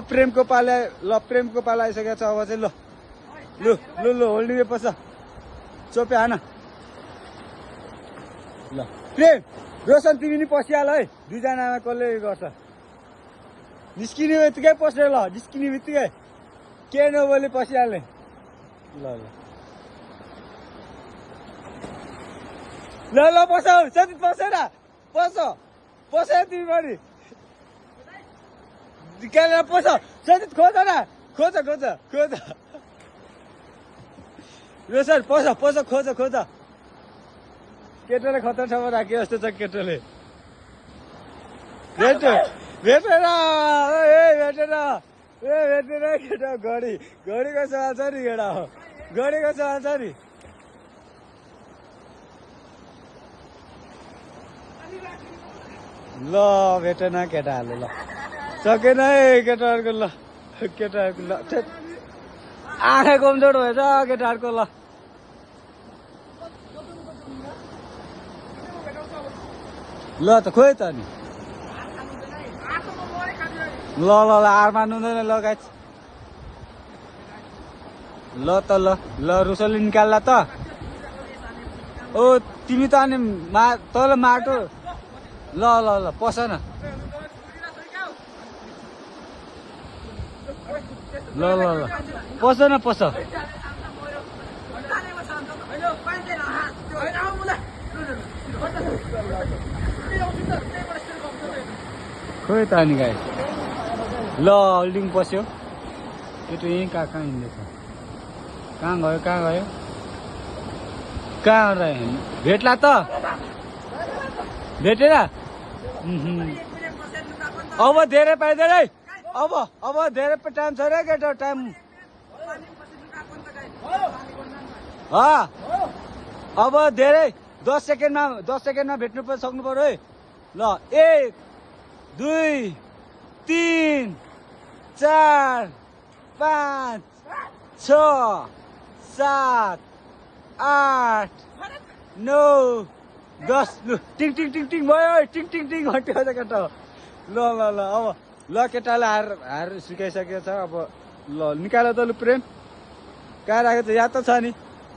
प्रेमको पाला आइसकेको छ। अब चाहिँ ल लु लु लु होल्डिङ पस चोपे हान ल। प्रेम रोशन तिमी नि पसिहाल है, दुईजनामा कसले गर्छ। निस्किने बित्तिकै पस्ने ल, निस्किने बित्तिकै के नबोली पसिहाल्ने ल ल ल ल पस सजित पसेर पस तिमी पनि निकालेर पस सजित खोज न खोज रोशन पस खोज केटोले खतरा ठाउँमा राखे जस्तो छ केटोले। भेटेर केटा घडीको सवाल छ नि केटा हो, घडीको सवाल छ नि। ल भेटेन केटाहरूले ल सकेन है केटाहरूको ल केटाहरूको ल आँखा कमजोर भएछ केटाहरूको ल। ल त खोइ त नि ल ल ल हार मान्नु हुँदैन ल गाइस ल त ल रुसले निकाल्ला त। ओ तिमी त अनि तल माटो ल ल ल पस न ल ल ल पस न पस खोइ त अनि गाइस ल होल्डिङ पस्यो केटो यहीँ कहाँ हिँड्दैछ, कहाँ गयो कहाँ रह्यो भेट्ला त भेटेर अब धेरै पाइँदैन है, अब धेरै टाइम छ र केटो टाइम अब धेरै 10 सेकेन्डमा भेट्नु सक्नु पर्यो है ल। 1 2 3 4 5 6 7 8 9 10 लु टिङ भयो टिङ घन्टी हो केटा। ल अब ल केटाले हार सिकाइसकेको छ। अब ल निकाल त लु प्रेम कहाँ राखेको छ याद त छ नि,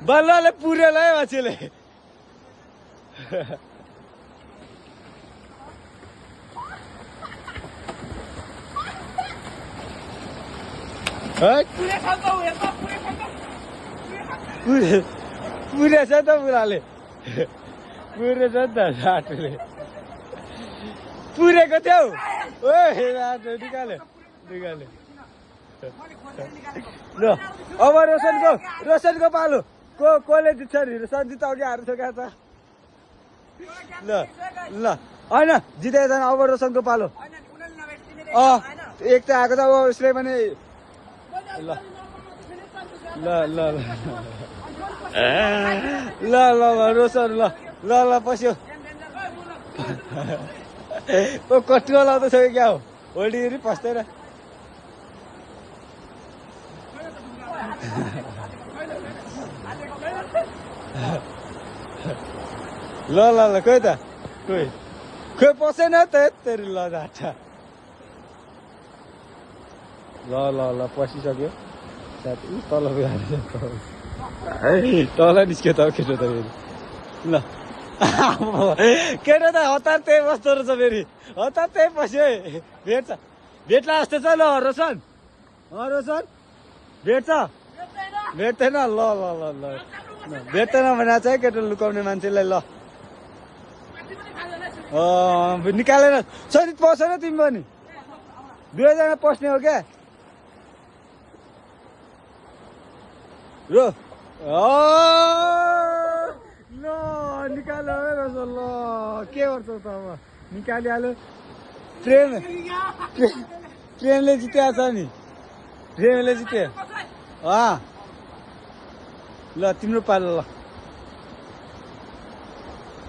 बल्लले पुर्याल है मान्छेले। पुरेछ त बुढाले पुरेछ नि त राटोले पुरेको थियो राटो निकाले ल। अब रोशनको पालो कसले जित्छ नि, सजित अघि हार सकेको छ ल होइन जितेको छैन। अब रोशनको पालो एक त आएको छ, अब उसले पनि ल रोशन ल पस्यो कटुवा लाउँदैछ क्या हो, होल्डिङ पस्दैन ल खोइ त खोइ पसेन त तेरि ल जाटा ल पसिसक्यो तल तल निस्क्यो त केटो त फेरि ल केटो त हतार त्यही बस्दो रहेछ फेरि हतार त्यही पस्यो है। भेट्ला जस्तो छ ल रोशन भेट्दैन ल भेट्दैन भनेर चाहिँ केटो लुकाउने मान्छेलाई ल निकालेर सजित पसेन तिमी पनि, दुवैजना पस्ने हो क्या रो ल निकाल्यो है रोशन ल के गर्छौ त अब निकालिहाल्यो। ट्रेनले जितेको छ नि, ट्रेनले जित्यो ल तिम्रो पालो ल।